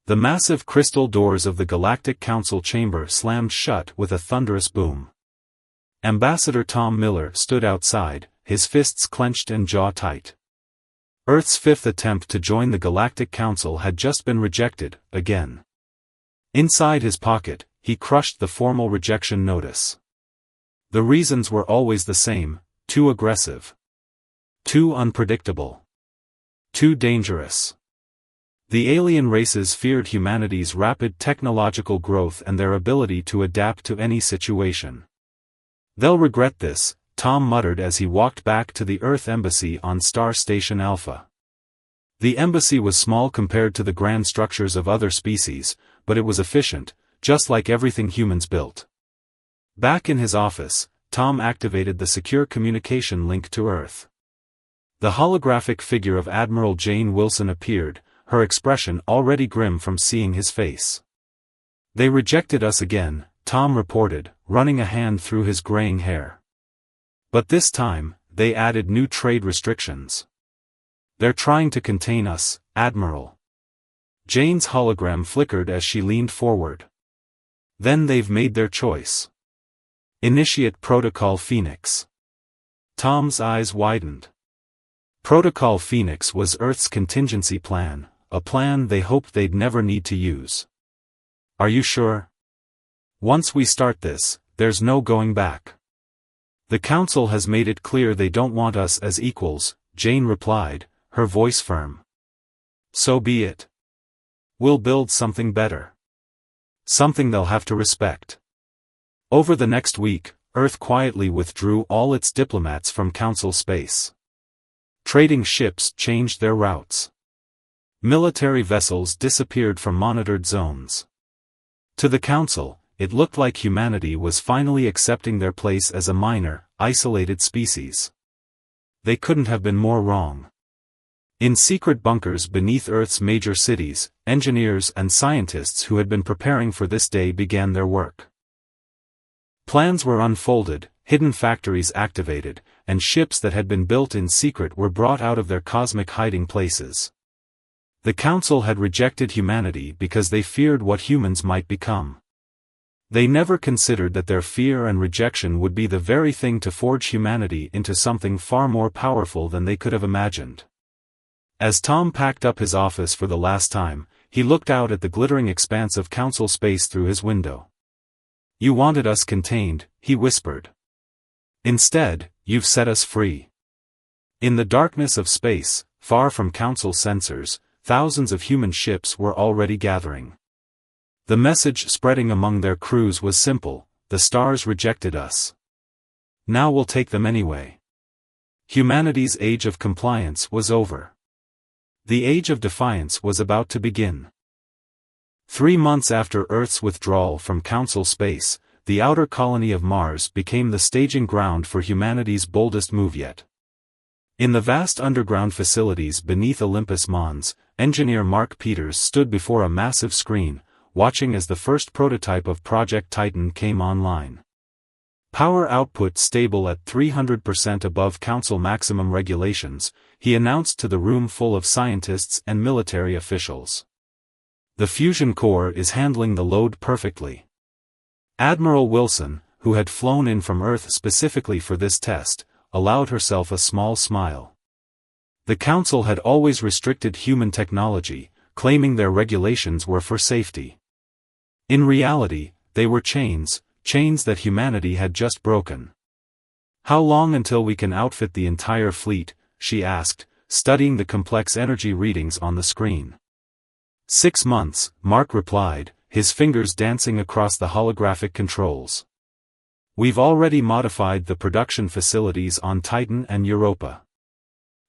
The massive crystal doors of the Galactic Council chamber slammed shut with a thunderous boom. Ambassador Tom Miller stood outside, his fists clenched and jaw tight. Earth's fifth attempt to join the Galactic Council had just been rejected, again. Inside his pocket, he crushed the formal rejection notice. The reasons were always the same: too aggressive, too unpredictable, too dangerous. The alien races feared humanity's rapid technological growth and their ability to adapt to any situation. "They'll regret this," Tom muttered as he walked back to the Earth Embassy on Star Station Alpha. The embassy was small compared to the grand structures of other species, but it was efficient, just like everything humans built. Back in his office, Tom activated the secure communication link to Earth. The holographic figure of Admiral Jane Wilson appeared, her expression already grim from seeing his face. "They rejected us again," Tom reported, running a hand through his graying hair. "But this time, they added new trade restrictions. They're trying to contain us, Admiral." Jane's hologram flickered as she leaned forward. "Then they've made their choice. Initiate Protocol Phoenix." Tom's eyes widened. Protocol Phoenix was Earth's contingency plan, a plan they hoped they'd never need to use. "Are you sure? Once we start this, there's no going back." "The Council has made it clear they don't want us as equals," Jane replied, her voice firm. "So be it. We'll build something better. Something they'll have to respect." Over the next week, Earth quietly withdrew all its diplomats from Council space. Trading ships changed their routes. Military vessels disappeared from monitored zones. To the Council, it looked like humanity was finally accepting their place as a minor, isolated species. They couldn't have been more wrong. In secret bunkers beneath Earth's major cities, engineers and scientists who had been preparing for this day began their work. Plans were unfolded, hidden factories activated, and ships that had been built in secret were brought out of their cosmic hiding places. The Council had rejected humanity because they feared what humans might become. They never considered that their fear and rejection would be the very thing to forge humanity into something far more powerful than they could have imagined. As Tom packed up his office for the last time, he looked out at the glittering expanse of Council space through his window. "You wanted us contained," he whispered. "Instead, you've set us free." In the darkness of space, far from Council sensors, thousands of human ships were already gathering. The message spreading among their crews was simple: the stars rejected us. Now we'll take them anyway. Humanity's age of compliance was over. The age of defiance was about to begin. 3 months after Earth's withdrawal from Council space, the outer colony of Mars became the staging ground for humanity's boldest move yet. In the vast underground facilities beneath Olympus Mons, engineer Mark Peters stood before a massive screen, watching as the first prototype of Project Titan came online. Power output stable at 300% above Council maximum regulations, he announced to the room full of scientists and military officials. "The fusion core is handling the load perfectly." Admiral Wilson, who had flown in from Earth specifically for this test, allowed herself a small smile. The Council had always restricted human technology, claiming their regulations were for safety. In reality, they were chains that humanity had just broken. "How long until we can outfit the entire fleet?" she asked, studying the complex energy readings on the screen. 6 months, Mark replied, his fingers dancing across the holographic controls. "We've already modified the production facilities on Titan and Europa.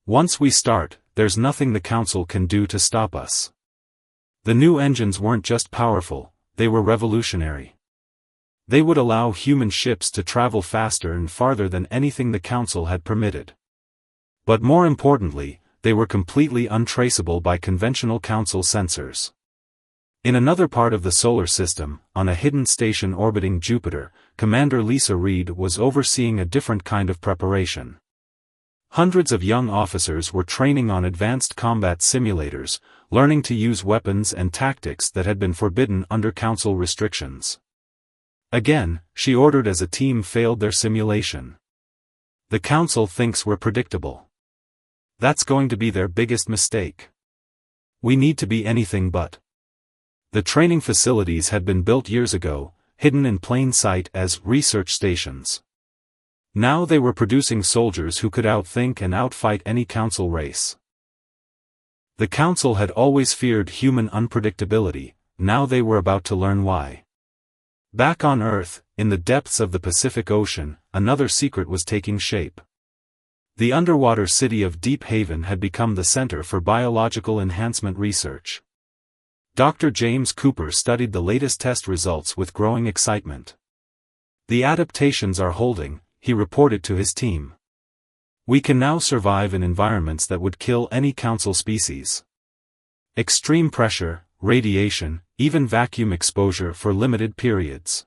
Once we start, there's nothing the Council can do to stop us." The new engines weren't just powerful, they were revolutionary. They would allow human ships to travel faster and farther than anything the Council had permitted. But more importantly, they were completely untraceable by conventional Council sensors. In another part of the solar system, on a hidden station orbiting Jupiter, Commander Lisa Reed was overseeing a different kind of preparation. Hundreds of young officers were training on advanced combat simulators, learning to use weapons and tactics that had been forbidden under Council restrictions. Again, she ordered as a team failed their simulation. The Council thinks we're predictable. That's going to be their biggest mistake. We need to be anything but. The training facilities had been built years ago, hidden in plain sight as research stations. Now they were producing soldiers who could outthink and outfight any Council race. The Council had always feared human unpredictability, now they were about to learn why. Back on Earth, in the depths of the Pacific Ocean, another secret was taking shape. The underwater city of Deep Haven had become the center for biological enhancement research. Dr. James Cooper studied the latest test results with growing excitement. The adaptations are holding, he reported to his team. We can now survive in environments that would kill any Council species. Extreme pressure, radiation, even vacuum exposure for limited periods.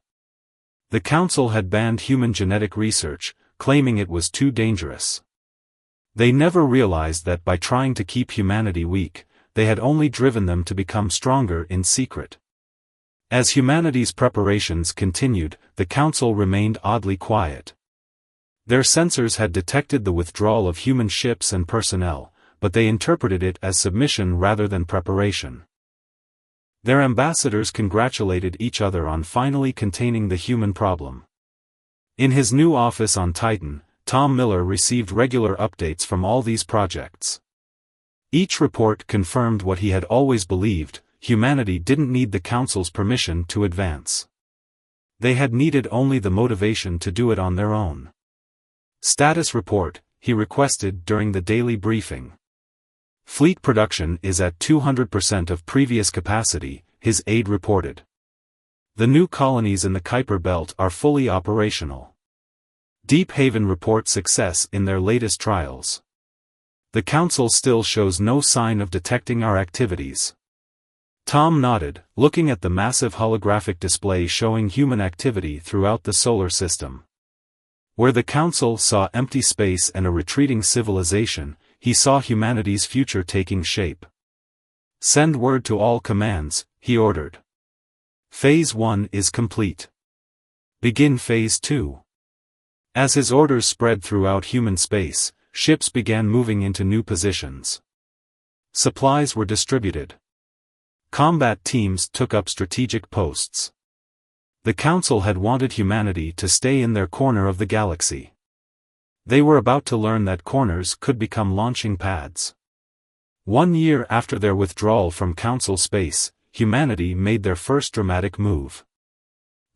The Council had banned human genetic research, claiming it was too dangerous. They never realized that by trying to keep humanity weak, they had only driven them to become stronger in secret. As humanity's preparations continued, the Council remained oddly quiet. Their sensors had detected the withdrawal of human ships and personnel, but they interpreted it as submission rather than preparation. Their ambassadors congratulated each other on finally containing the human problem. In his new office on Titan, Tom Miller received regular updates from all these projects. Each report confirmed what he had always believed: humanity didn't need the Council's permission to advance. They had needed only the motivation to do it on their own. Status report, he requested during the daily briefing. Fleet production is at 200% of previous capacity, his aide reported. The new colonies in the Kuiper Belt are fully operational. Deep Haven reports success in their latest trials. The Council still shows no sign of detecting our activities. Tom nodded, looking at the massive holographic display showing human activity throughout the solar system. Where the Council saw empty space and a retreating civilization, he saw humanity's future taking shape. Send word to all commands, he ordered. Phase 1 is complete. Begin Phase 2. As his orders spread throughout human space, ships began moving into new positions. Supplies were distributed. Combat teams took up strategic posts. The Council had wanted humanity to stay in their corner of the galaxy. They were about to learn that corners could become launching pads. 1 year after their withdrawal from Council space, humanity made their first dramatic move.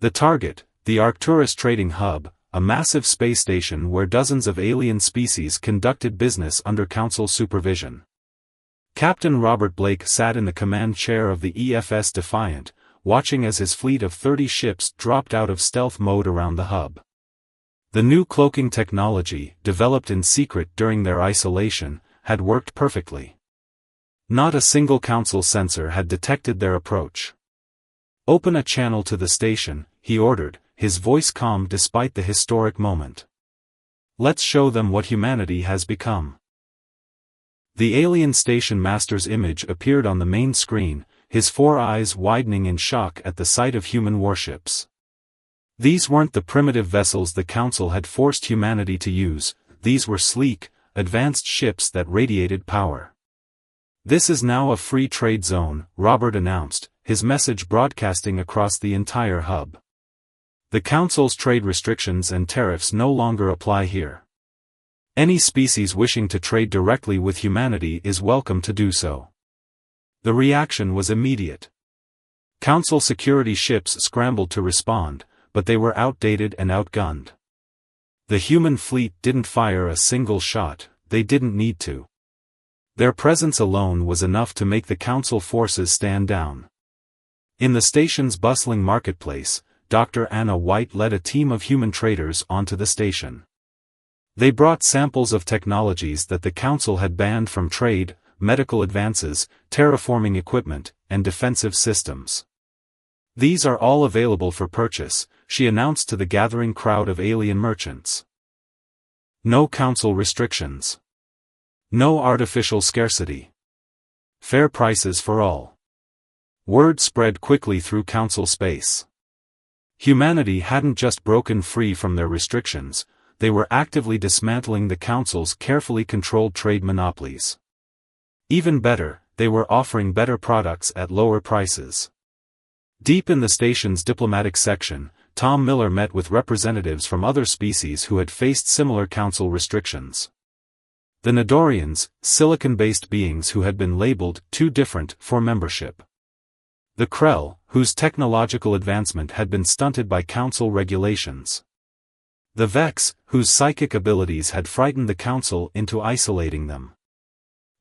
The target, the Arcturus Trading Hub, a massive space station where dozens of alien species conducted business under Council supervision. Captain Robert Blake sat in the command chair of the EFS Defiant, watching as his fleet of 30 ships dropped out of stealth mode around the hub. The new cloaking technology, developed in secret during their isolation, had worked perfectly. Not a single Council sensor had detected their approach. Open a channel to the station, he ordered, his voice calm despite the historic moment. Let's show them what humanity has become. The alien station master's image appeared on the main screen, his 4 eyes widening in shock at the sight of human warships. These weren't the primitive vessels the Council had forced humanity to use, these were sleek, advanced ships that radiated power. This is now a free trade zone, Robert announced, his message broadcasting across the entire hub. The Council's trade restrictions and tariffs no longer apply here. Any species wishing to trade directly with humanity is welcome to do so. The reaction was immediate. Council security ships scrambled to respond, but they were outdated and outgunned. The human fleet didn't fire a single shot, they didn't need to. Their presence alone was enough to make the Council forces stand down. In the station's bustling marketplace, Dr. Anna White led a team of human traders onto the station. They brought samples of technologies that the Council had banned from trade: medical advances, terraforming equipment, and defensive systems. These are all available for purchase, she announced to the gathering crowd of alien merchants. No Council restrictions. No artificial scarcity. Fair prices for all. Word spread quickly through Council space. Humanity hadn't just broken free from their restrictions, they were actively dismantling the Council's carefully controlled trade monopolies. Even better, they were offering better products at lower prices. Deep in the station's diplomatic section, Tom Miller met with representatives from other species who had faced similar Council restrictions. The Nidorians, silicon-based beings who had been labeled too different for membership. The Krell, whose technological advancement had been stunted by Council regulations. The Vex, whose psychic abilities had frightened the Council into isolating them.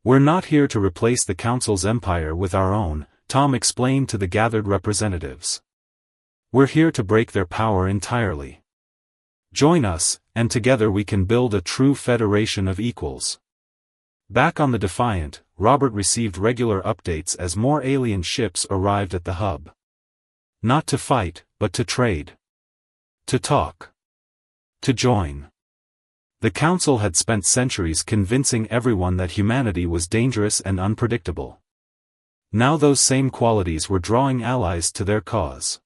"We're not here to replace the Council's empire with our own," Tom explained to the gathered representatives. "We're here to break their power entirely. Join us, and together we can build a true federation of equals." Back on the Defiant, Robert received regular updates as more alien ships arrived at the hub. Not to fight, but to trade. To talk. To join. The Council had spent centuries convincing everyone that humanity was dangerous and unpredictable. Now those same qualities were drawing allies to their cause.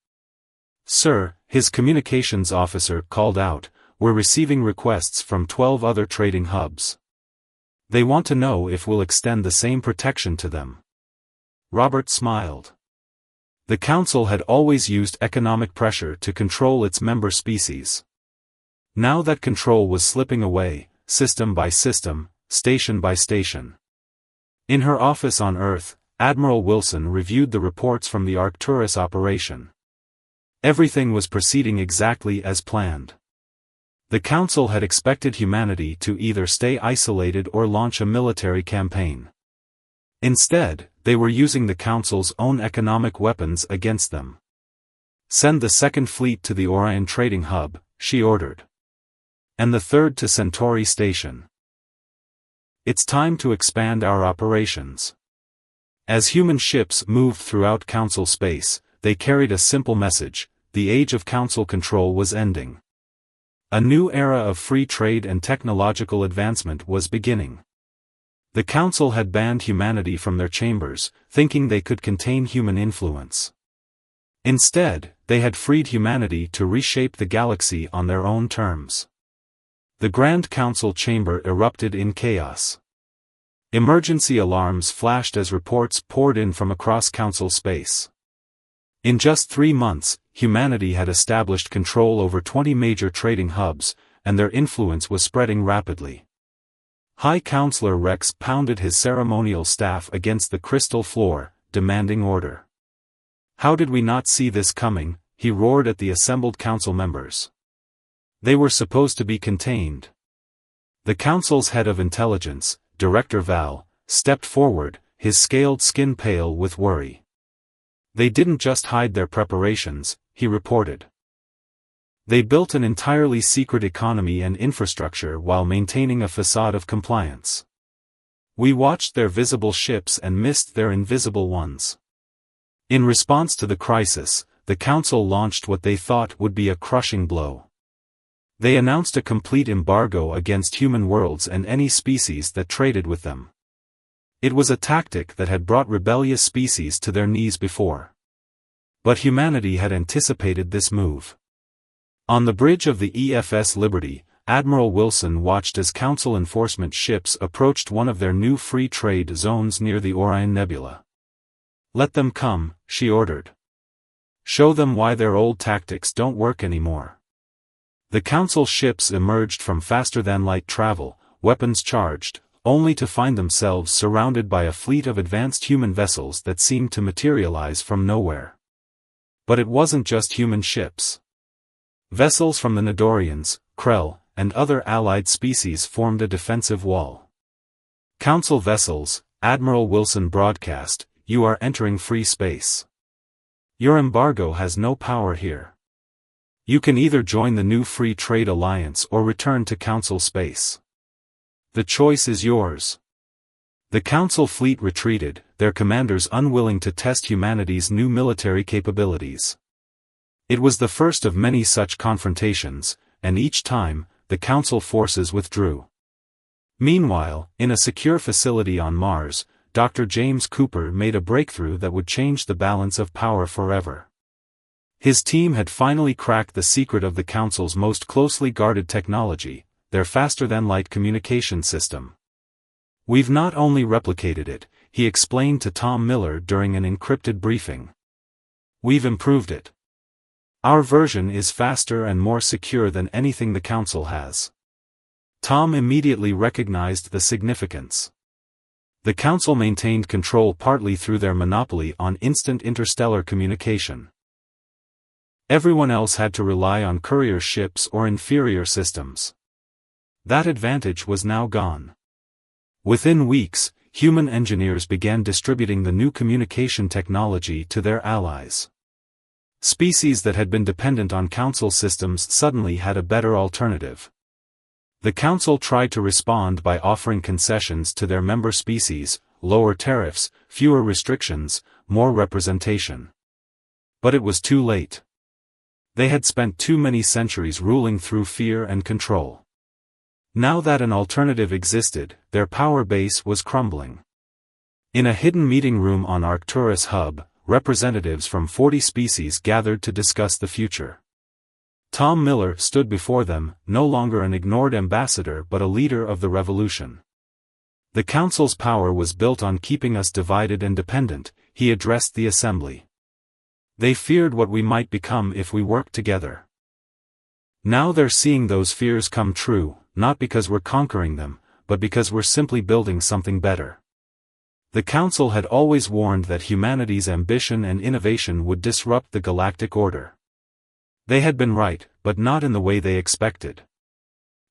"Sir," his communications officer called out, "we're receiving requests from 12 other trading hubs. They want to know if we'll extend the same protection to them." Robert smiled. The Council had always used economic pressure to control its member species. Now that control was slipping away, system by system, station by station. In her office on Earth, Admiral Wilson reviewed the reports from the Arcturus operation. Everything was proceeding exactly as planned. The Council had expected humanity to either stay isolated or launch a military campaign. Instead, they were using the Council's own economic weapons against them. "Send the Second Fleet to the Orion Trading Hub," she ordered. "And the Third to Centauri Station. It's time to expand our operations." As human ships moved throughout Council space, they carried a simple message: the age of Council control was ending. A new era of free trade and technological advancement was beginning. The Council had banned humanity from their chambers, thinking they could contain human influence. Instead, they had freed humanity to reshape the galaxy on their own terms. The Grand Council chamber erupted in chaos. Emergency alarms flashed as reports poured in from across Council space. In just 3 months, humanity had established control over 20 major trading hubs, and their influence was spreading rapidly. High Counselor Rex pounded his ceremonial staff against the crystal floor, demanding order. "How did we not see this coming?" he roared at the assembled Council members. They were supposed to be contained. The Council's head of intelligence, Director Val, stepped forward, his scaled skin pale with worry. "They didn't just hide their preparations," he reported. "They built an entirely secret economy and infrastructure while maintaining a facade of compliance. We watched their visible ships and missed their invisible ones." In response to the crisis, the Council launched what they thought would be a crushing blow. They announced a complete embargo against human worlds and any species that traded with them. It was a tactic that had brought rebellious species to their knees before. But humanity had anticipated this move. On the bridge of the EFS Liberty, Admiral Wilson watched as Council enforcement ships approached one of their new free trade zones near the Orion Nebula. "Let them come," she ordered. "Show them why their old tactics don't work anymore." The Council ships emerged from faster-than-light travel, weapons charged, only to find themselves surrounded by a fleet of advanced human vessels that seemed to materialize from nowhere. But it wasn't just human ships. Vessels from the Nidorians, Krell, and other allied species formed a defensive wall. "Council vessels," Admiral Wilson broadcast, "you are entering free space. Your embargo has no power here. You can either join the new Free Trade Alliance or return to Council space. The choice is yours." The Council fleet retreated, their commanders unwilling to test humanity's new military capabilities. It was the first of many such confrontations, and each time, the Council forces withdrew. Meanwhile, in a secure facility on Mars, Dr. James Cooper made a breakthrough that would change the balance of power forever. His team had finally cracked the secret of the Council's most closely guarded technology, their faster-than-light communication system. "We've not only replicated it," he explained to Tom Miller during an encrypted briefing. "We've improved it. Our version is faster and more secure than anything the Council has." Tom immediately recognized the significance. The Council maintained control partly through their monopoly on instant interstellar communication. Everyone else had to rely on courier ships or inferior systems. That advantage was now gone. Within weeks, human engineers began distributing the new communication technology to their allies. Species that had been dependent on Council systems suddenly had a better alternative. The Council tried to respond by offering concessions to their member species, lower tariffs, fewer restrictions, more representation. But it was too late. They had spent too many centuries ruling through fear and control. Now that an alternative existed, their power base was crumbling. In a hidden meeting room on Arcturus Hub, representatives from 40 species gathered to discuss the future. Tom Miller stood before them, no longer an ignored ambassador but a leader of the revolution. "The Council's power was built on keeping us divided and dependent," he addressed the assembly. "They feared what we might become if we worked together. Now they're seeing those fears come true, not because we're conquering them, but because we're simply building something better." The Council had always warned that humanity's ambition and innovation would disrupt the galactic order. They had been right, but not in the way they expected.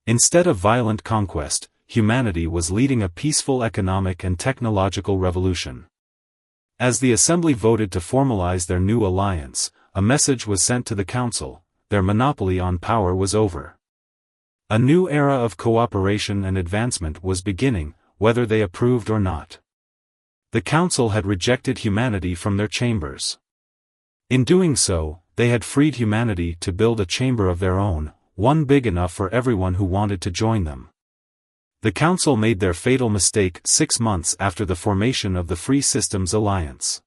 Instead of violent conquest, humanity was leading a peaceful economic and technological revolution. As the Assembly voted to formalize their new alliance, a message was sent to the Council: their monopoly on power was over. A new era of cooperation and advancement was beginning, whether they approved or not. The Council had rejected humanity from their chambers. In doing so, they had freed humanity to build a chamber of their own, one big enough for everyone who wanted to join them. The Council made their fatal mistake 6 months after the formation of the Free Systems Alliance.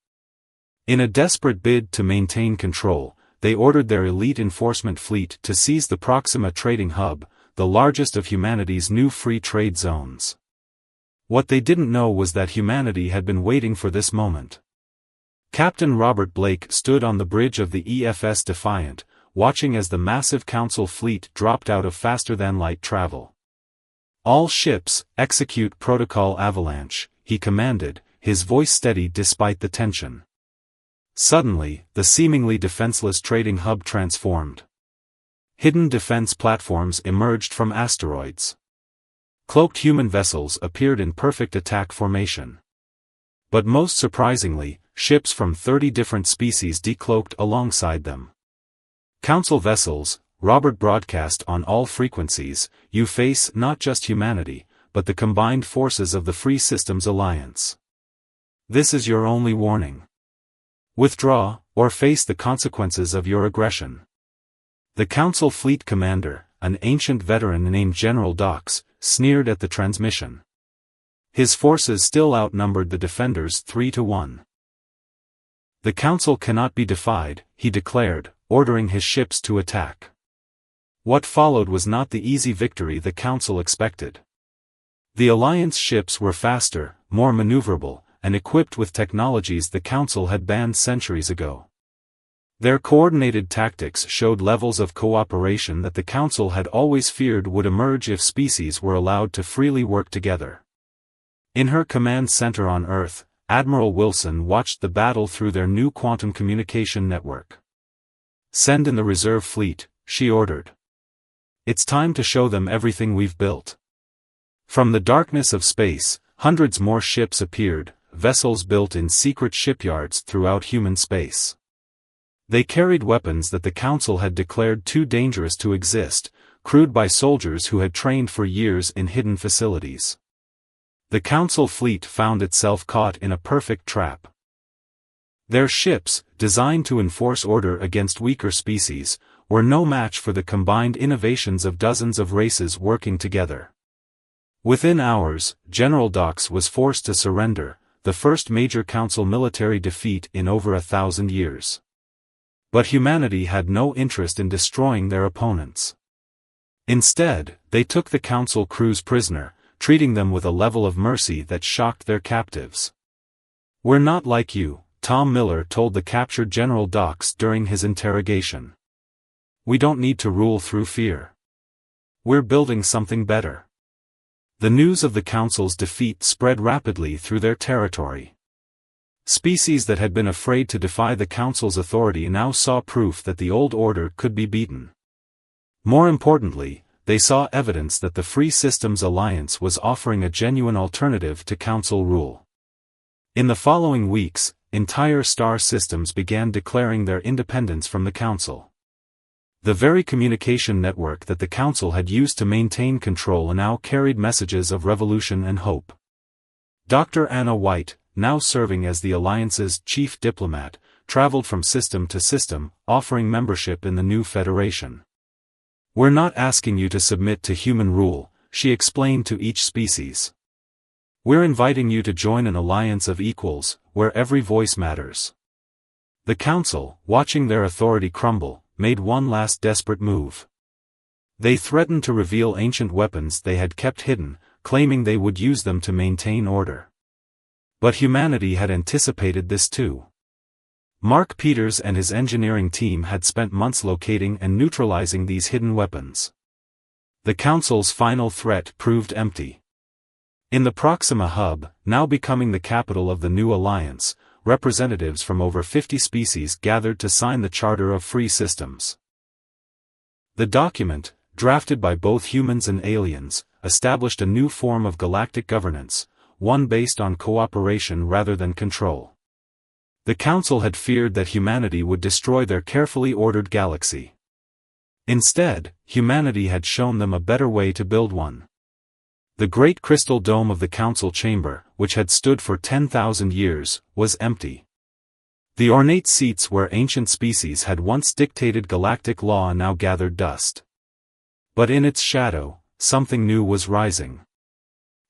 In a desperate bid to maintain control, they ordered their elite enforcement fleet to seize the Proxima trading hub, the largest of humanity's new free trade zones. What they didn't know was that humanity had been waiting for this moment. Captain Robert Blake stood on the bridge of the EFS Defiant, watching as the massive Council fleet dropped out of faster-than-light travel. "All ships, execute Protocol Avalanche," he commanded, his voice steady despite the tension. Suddenly, the seemingly defenseless trading hub transformed. Hidden defense platforms emerged from asteroids. Cloaked human vessels appeared in perfect attack formation. But most surprisingly, ships from 30 different species decloaked alongside them. "Council vessels," Robert broadcast on all frequencies, "you face not just humanity, but the combined forces of the Free Systems Alliance. This is your only warning. Withdraw, or face the consequences of your aggression." The Council fleet commander, an ancient veteran named General Dox, sneered at the transmission. His forces still outnumbered the defenders 3-1. "The Council cannot be defied," he declared, ordering his ships to attack. What followed was not the easy victory the Council expected. The Alliance ships were faster, more maneuverable, and equipped with technologies the Council had banned centuries ago. Their coordinated tactics showed levels of cooperation that the Council had always feared would emerge if species were allowed to freely work together. In her command center on Earth, Admiral Wilson watched the battle through their new quantum communication network. "Send in the reserve fleet," she ordered. "It's time to show them everything we've built." From the darkness of space, hundreds more ships appeared, vessels built in secret shipyards throughout human space. They carried weapons that the Council had declared too dangerous to exist, crewed by soldiers who had trained for years in hidden facilities. The Council fleet found itself caught in a perfect trap. Their ships, designed to enforce order against weaker species, were no match for the combined innovations of dozens of races working together. Within hours, General Dox was forced to surrender, the first major Council military defeat in over 1,000 years. But humanity had no interest in destroying their opponents. Instead, they took the Council crews prisoner, treating them with a level of mercy that shocked their captives. "We're not like you," Tom Miller told the captured General Dox during his interrogation. "We don't need to rule through fear. We're building something better." The news of the Council's defeat spread rapidly through their territory. Species that had been afraid to defy the Council's authority now saw proof that the old order could be beaten. More importantly, they saw evidence that the Free Systems Alliance was offering a genuine alternative to Council rule. In the following weeks, entire star systems began declaring their independence from the Council. The very communication network that the Council had used to maintain control now carried messages of revolution and hope. Dr. Anna White, now serving as the Alliance's chief diplomat, traveled from system to system, offering membership in the new federation. "We're not asking you to submit to human rule," she explained to each species. "We're inviting you to join an alliance of equals, where every voice matters." The Council, watching their authority crumble, made one last desperate move. They threatened to reveal ancient weapons they had kept hidden, claiming they would use them to maintain order. But humanity had anticipated this too. Mark Peters and his engineering team had spent months locating and neutralizing these hidden weapons. The Council's final threat proved empty. In the Proxima hub, now becoming the capital of the new alliance, representatives from over 50 species gathered to sign the Charter of Free Systems. The document, drafted by both humans and aliens, established a new form of galactic governance, one based on cooperation rather than control. The Council had feared that humanity would destroy their carefully ordered galaxy. Instead, humanity had shown them a better way to build one. The great crystal dome of the Council chamber, which had stood for 10,000 years, was empty. The ornate seats where ancient species had once dictated galactic law now gathered dust. But in its shadow, something new was rising.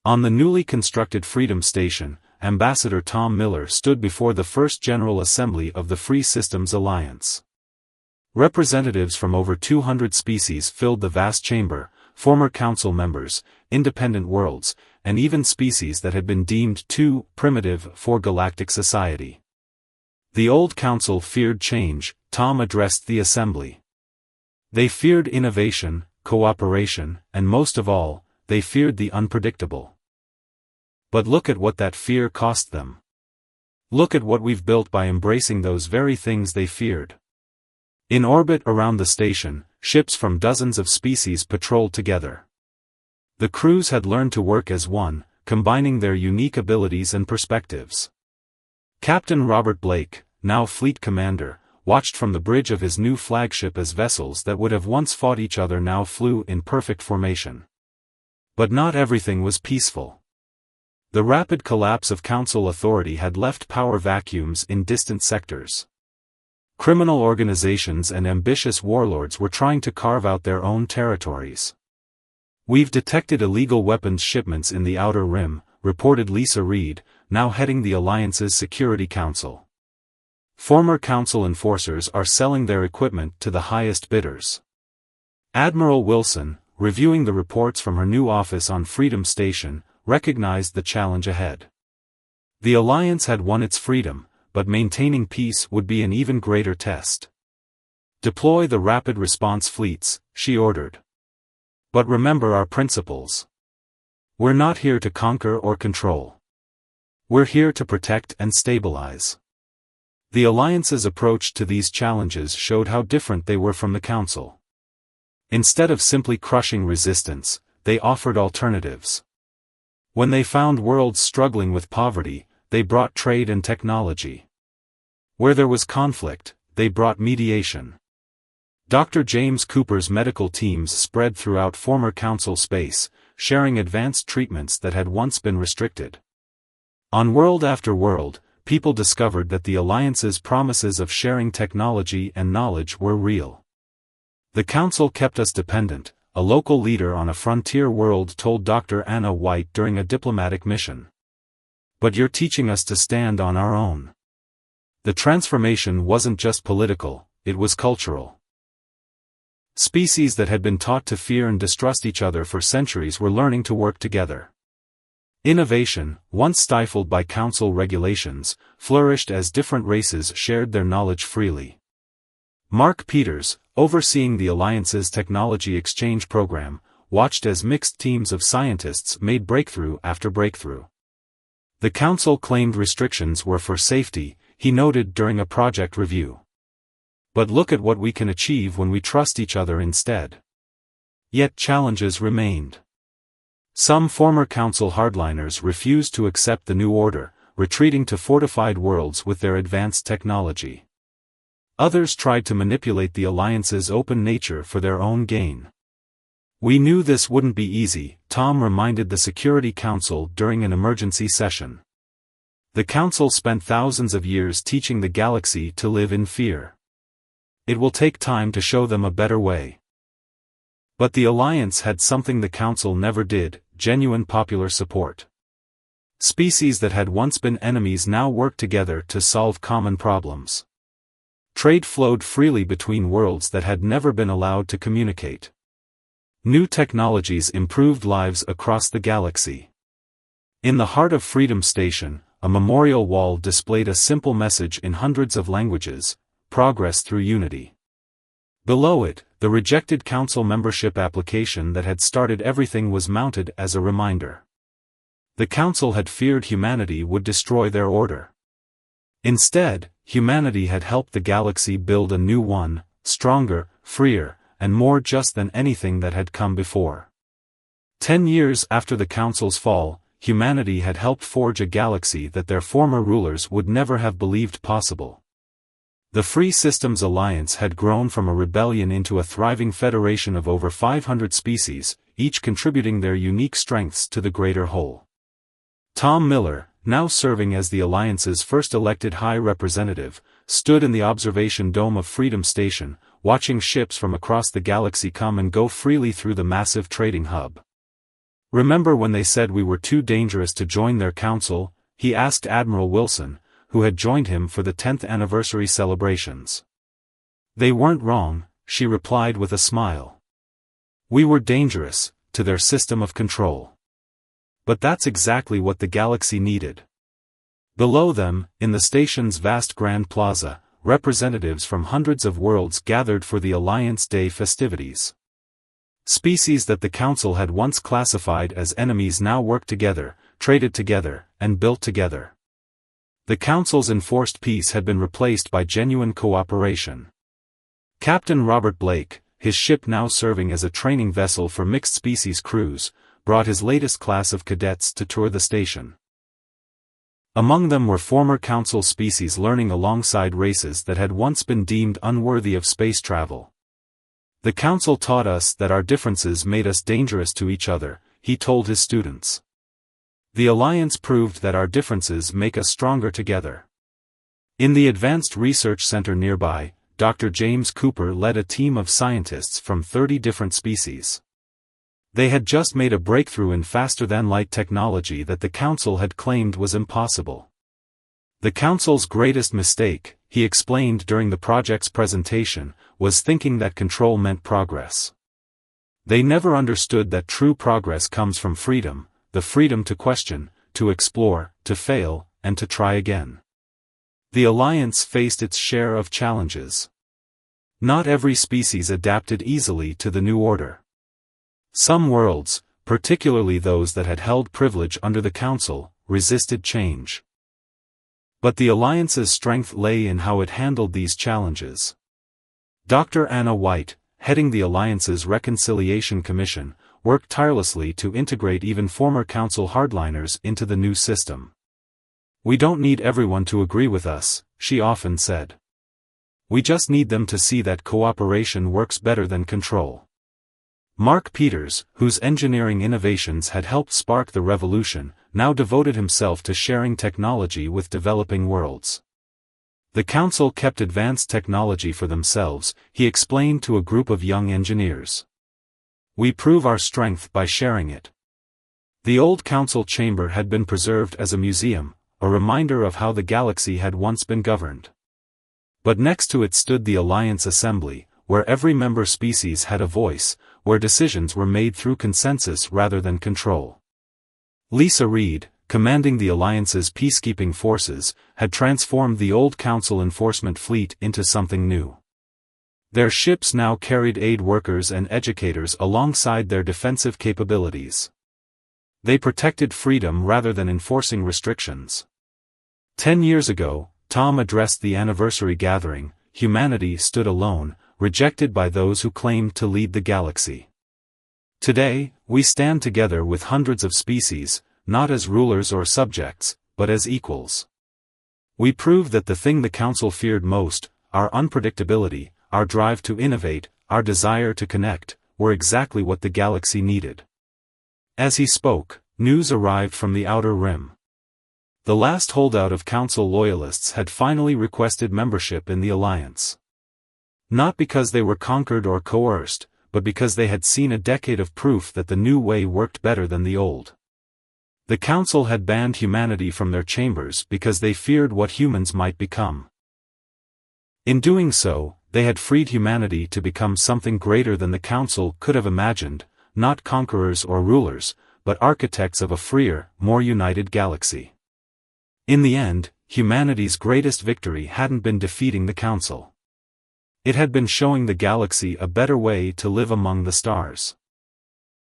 On the newly constructed Freedom Station, Ambassador Tom Miller stood before the first General Assembly of the Free Systems Alliance. Representatives from over 200 species filled the vast chamber, former Council members, independent worlds, and even species that had been deemed too primitive for galactic society. The old Council feared change, Tom addressed the assembly. They feared innovation, cooperation, and most of all, they feared the unpredictable. But look at what that fear cost them. Look at what we've built by embracing those very things they feared. In orbit around the station, ships from dozens of species patrolled together. The crews had learned to work as one, combining their unique abilities and perspectives. Captain Robert Blake, now fleet commander, watched from the bridge of his new flagship as vessels that would have once fought each other now flew in perfect formation. But not everything was peaceful. The rapid collapse of Council authority had left power vacuums in distant sectors. Criminal organizations and ambitious warlords were trying to carve out their own territories. "We've detected illegal weapons shipments in the Outer Rim," reported Lisa Reed, now heading the Alliance's Security Council. "Former Council enforcers are selling their equipment to the highest bidders." Admiral Wilson, reviewing the reports from her new office on Freedom Station, recognized the challenge ahead. The Alliance had won its freedom, but maintaining peace would be an even greater test. "Deploy the rapid response fleets," she ordered. "But remember our principles. We're not here to conquer or control. We're here to protect and stabilize." The Alliance's approach to these challenges showed how different they were from the Council. Instead of simply crushing resistance, they offered alternatives. When they found worlds struggling with poverty, they brought trade and technology. Where there was conflict, they brought mediation. Dr. James Cooper's medical teams spread throughout former Council space, sharing advanced treatments that had once been restricted. On world after world, people discovered that the Alliance's promises of sharing technology and knowledge were real. "The Council kept us dependent," a local leader on a frontier world told Dr. Anna White during a diplomatic mission. But you're teaching us to stand on our own. The transformation wasn't just political, it was cultural. Species that had been taught to fear and distrust each other for centuries were learning to work together. Innovation, once stifled by council regulations, flourished as different races shared their knowledge freely. Mark Peters, overseeing the Alliance's technology exchange program, watched as mixed teams of scientists made breakthrough after breakthrough. The council claimed restrictions were for safety, he noted during a project review. But look at what we can achieve when we trust each other instead. Yet challenges remained. Some former council hardliners refused to accept the new order, retreating to fortified worlds with their advanced technology. Others tried to manipulate the Alliance's open nature for their own gain. We knew this wouldn't be easy, Tom reminded the Security Council during an emergency session. The Council spent thousands of years teaching the galaxy to live in fear. It will take time to show them a better way. But the Alliance had something the Council never did, genuine popular support. Species that had once been enemies now worked together to solve common problems. Trade flowed freely between worlds that had never been allowed to communicate. New technologies improved lives across the galaxy. In the heart of Freedom Station, a memorial wall displayed a simple message in hundreds of languages: progress through unity. Below it, the rejected council membership application that had started everything was mounted as a reminder. The council had feared humanity would destroy their order. Instead, humanity had helped the galaxy build a new one, stronger, freer, and more just than anything that had come before. 10 years after the council's fall, humanity had helped forge a galaxy that their former rulers would never have believed possible. The Free Systems Alliance had grown from a rebellion into a thriving federation of over 500 species, each contributing their unique strengths to the greater whole. Tom Miller, now serving as the Alliance's first elected High Representative, stood in the observation dome of Freedom Station, watching ships from across the galaxy come and go freely through the massive trading hub. "Remember when they said we were too dangerous to join their council?" he asked Admiral Wilson, who had joined him for the 10th anniversary celebrations. "They weren't wrong," she replied with a smile. "We were dangerous, to their system of control. But that's exactly what the galaxy needed." Below them, in the station's vast Grand Plaza, representatives from hundreds of worlds gathered for the Alliance Day festivities. Species that the Council had once classified as enemies now worked together, traded together, and built together. The Council's enforced peace had been replaced by genuine cooperation. Captain Robert Blake, his ship now serving as a training vessel for mixed-species crews, brought his latest class of cadets to tour the station. Among them were former Council species learning alongside races that had once been deemed unworthy of space travel. "The Council taught us that our differences made us dangerous to each other," he told his students. "The Alliance proved that our differences make us stronger together." In the Advanced Research Center nearby, Dr. James Cooper led a team of scientists from 30 different species. They had just made a breakthrough in faster-than-light technology that the Council had claimed was impossible. The Council's greatest mistake, he explained during the project's presentation, was thinking that control meant progress. They never understood that true progress comes from freedom, the freedom to question, to explore, to fail, and to try again. The Alliance faced its share of challenges. Not every species adapted easily to the new order. Some worlds, particularly those that had held privilege under the Council, resisted change. But the Alliance's strength lay in how it handled these challenges. Dr. Anna White, heading the Alliance's Reconciliation Commission, worked tirelessly to integrate even former Council hardliners into the new system. "We don't need everyone to agree with us," she often said. "We just need them to see that cooperation works better than control." Mark Peters, whose engineering innovations had helped spark the revolution, now devoted himself to sharing technology with developing worlds. The Council kept advanced technology for themselves, he explained to a group of young engineers. "We prove our strength by sharing it. The old council chamber had been preserved as a museum, a reminder of how the galaxy had once been governed. But next to it stood the Alliance Assembly, where every member species had a voice, where decisions were made through consensus rather than control. Lisa Reed, commanding the Alliance's peacekeeping forces, had transformed the old Council enforcement fleet into something new. Their ships now carried aid workers and educators alongside their defensive capabilities. They protected freedom rather than enforcing restrictions. 10 years ago, Tom addressed the anniversary gathering. Humanity stood alone, rejected by those who claimed to lead the galaxy. Today, we stand together with hundreds of species, not as rulers or subjects, but as equals. We prove that the thing the Council feared most, our unpredictability, our drive to innovate, our desire to connect, were exactly what the galaxy needed. As he spoke, news arrived from the Outer Rim. The last holdout of Council loyalists had finally requested membership in the Alliance. Not because they were conquered or coerced, but because they had seen a decade of proof that the new way worked better than the old. The Council had banned humanity from their chambers because they feared what humans might become. In doing so, they had freed humanity to become something greater than the Council could have imagined, not conquerors or rulers, but architects of a freer, more united galaxy. In the end, humanity's greatest victory hadn't been defeating the Council. It had been showing the galaxy a better way to live among the stars.